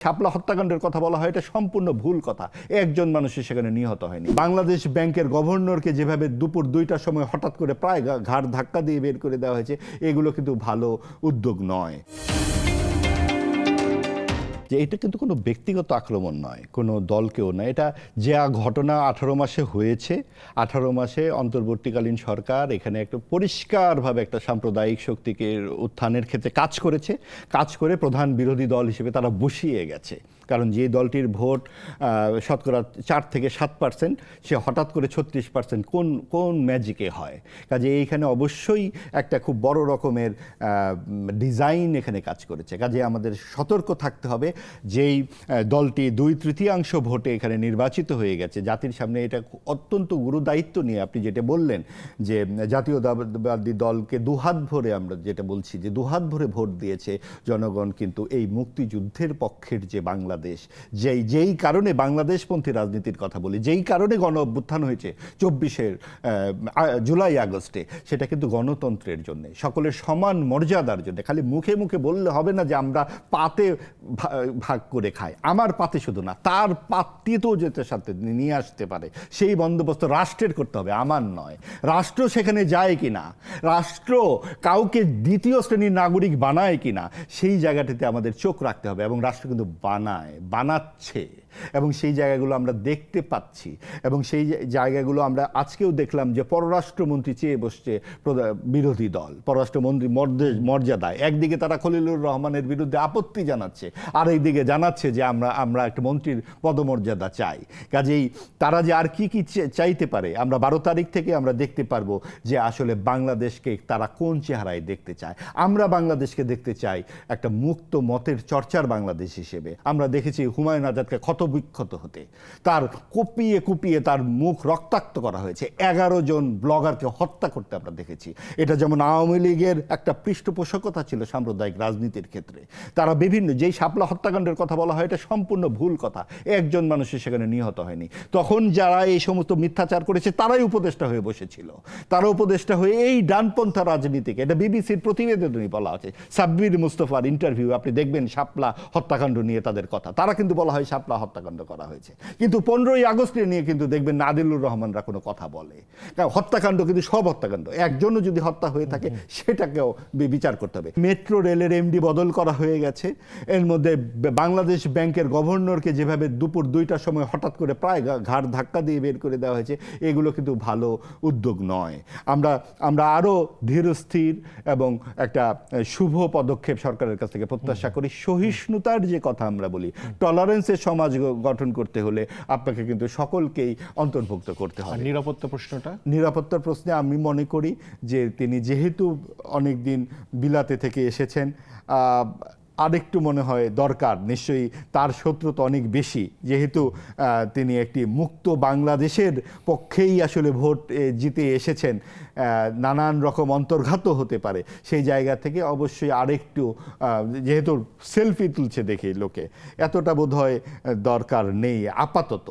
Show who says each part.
Speaker 1: শাপলা হত্যাকাণ্ডের কথা বলা হয়, এটা সম্পূর্ণ ভুল কথা। একজন মানুষের সেখানে নিহত হয়নি। বাংলাদেশ ব্যাংকের গভর্নরকে যেভাবে দুপুর 2টার সময় হঠাৎ করে প্রায় ঘাড় ধাক্কা দিয়ে বের করে দেওয়া হয়েছে, এগুলো কিন্তু ভালো উদ্যোগ নয়। যে এটা কিন্তু কোনো ব্যক্তিগত আক্রমণ নয়, কোনো দলকেও নয়। এটা যে ঘটনা 18 মাসে হয়েছে, 18 মাসে অন্তর্বর্তীকালীন সরকার এখানে একটা পরিষ্কারভাবে একটা সাম্প্রদায়িক শক্তিকে উত্থানের ক্ষেত্রে কাজ করেছে। কাজ করে প্রধান বিরোধী দল হিসেবে তারা বসিয়ে গেছে। কারণ যে দলটির ভোট শতকরা 4 থেকে 7%, সে হঠাৎ করে 36% কোন ম্যাজিকে হয়? কাজে এইখানে অবশ্যই একটা খুব বড় রকমের ডিজাইন এখানে কাজ করেছে। কাজে আমাদের সতর্ক থাকতে হবে। যেই দলটি 2/3 ভোটে এখানে নির্বাচিত হয়ে গেছে, জাতির সামনে এটা অত্যন্ত গুরুদায়িত্ব নিয়ে আপনি যেটা বললেন যে জাতীয়তাবাদী দলকে দুহাত ভরে, আমরা যেটা বলছি যে দুহাত ভরে ভোট দিয়েছে জনগণ, কিন্তু এই মুক্তিযুদ্ধের পক্ষের যে বাংলাদেশ, যেই কারণে বাংলাদেশপন্থী রাজনীতির কথা বলি, যেই কারণে গণ অভ্যুত্থান হয়েছে 24 জুলাই আগস্টে, সেটা কিন্তু গণতন্ত্রের জন্য, সকলের সমান মর্যাদার জন্য। খালি মুখে মুখে বললে হবে না যে আমরা পাতে ভাগ করে খায়। আমার পাতে শুধু না, তার পাত্তিতেও যেতে সাথে নিয়ে আসতে পারে, সেই বন্দোবস্ত রাষ্ট্রের করতে হবে, আমার নয়। রাষ্ট্র সেখানে যায় কিনা, রাষ্ট্র কাউকে দ্বিতীয় শ্রেণীর নাগরিক বানায় কিনা, সেই জায়গাটিতে আমাদের চোখ রাখতে হবে। এবং রাষ্ট্র কিন্তু বানাচ্ছে, এবং সেই জায়গাগুলো আমরা দেখতে পাচ্ছি। এবং সেই জায়গাগুলো আমরা আজকেও দেখলাম যে পররাষ্ট্রমন্ত্রী চেয়ে বসছে বিরোধী দল, পররাষ্ট্রমন্ত্রী মর্যাদায়। একদিকে তারা খলিলুর রহমানের বিরুদ্ধে আপত্তি জানাচ্ছে, আর এইদিকে জানাচ্ছে যে আমরা একটা মন্ত্রীর পদমর্যাদা চাই। কাজেই তারা যে আর কি চাইতে পারে, আমরা 12 তারিখ থেকে আমরা দেখতে পারবো যে আসলে বাংলাদেশকে তারা কোন চেহারায় দেখতে চায়। আমরা বাংলাদেশকে দেখতে চাই একটা মুক্ত মতের চর্চার বাংলাদেশ হিসেবে। আমরা দেখেছি হুমায়ুন আজাদকে ক্ষতবিক্ষত হতে, তার কুপিয়ে তার মুখ রক্তাক্ত করা হয়েছে। 11 জন ব্লগারকে হত্যা করতে আমরা দেখেছি। এটা যেমন আওয়ামী লীগের একটা পৃষ্ঠপোষকতা ছিল সাম্প্রদায়িক রাজনীতির ক্ষেত্রে। তারা বিভিন্ন, যেই শাপলা হত্যাকাণ্ডের কথা বলা হয়, এটা সম্পূর্ণ ভুল কথা। একজন মানুষের সেখানে নিহত হয়নি। তখন যারা এই সমস্ত মিথ্যাচার করেছে তারাই উপদেষ্টা হয়ে বসেছিল। তারা উপদেষ্টা হয়ে এই ডানপন্থা রাজনীতিকে, এটা বিবিসির প্রতিবেদনই বলা আছে, সাব্বির মুস্তফার ইন্টারভিউ আপনি দেখবেন শাপলা হত্যাকাণ্ড নিয়ে তাদের কথা। তারা কিন্তু বলা হয় শাপলা হত্যাকাণ্ড করা হয়েছে, কিন্তু 15ই আগস্টে নিয়ে কিন্তু দেখবেন না আদিলুর রহমানরা কোনো কথা বলে। কারণ হত্যাকাণ্ড কিন্তু সব হত্যাকাণ্ড, একজনও যদি হত্যা হয়ে থাকে সেটাকেও বিচার করতে হবে। মেট্রো রেলের এমডি বদল করা হয়ে গেছে। এর মধ্যে বাংলাদেশ ব্যাংকের গভর্নরকে যেভাবে দুপুর 2টার সময় হঠাৎ করে প্রায় ঘাড় ধাক্কা দিয়ে বের করে দেওয়া হয়েছে, এগুলো কিন্তু ভালো উদ্যোগ নয়। আমরা আরও ধীরস্থির এবং একটা শুভ পদক্ষেপ সরকারের কাছ থেকে প্রত্যাশা করি। সহিষ্ণুতার যে কথা আমরা বলি, টলারেন্সের সমাজ গঠন করতে হলে আপনাকে কিন্তু সকলকেই অন্তর্ভুক্ত করতে হবে। নিরাপত্তার প্রশ্নে আমি মনে করি যে তিনি যেহেতু অনেকদিন বিলাতে থেকে এসেছেন, আরেকটু মনে হয় দরকার। নিশ্চয়ই তার শত্রুতা অনেক বেশি, যেহেতু তিনি একটি মুক্ত বাংলাদেশের পক্ষেই আসলে ভোট জিতে এসেছেন। নানান রকম অন্তর্ঘাতও হতে পারে, সেই জায়গা থেকে অবশ্যই আরেকটু, যেহেতু সেলফি তুলছে দেখে লোকে, এতটা বোধহয় দরকার নেই আপাতত।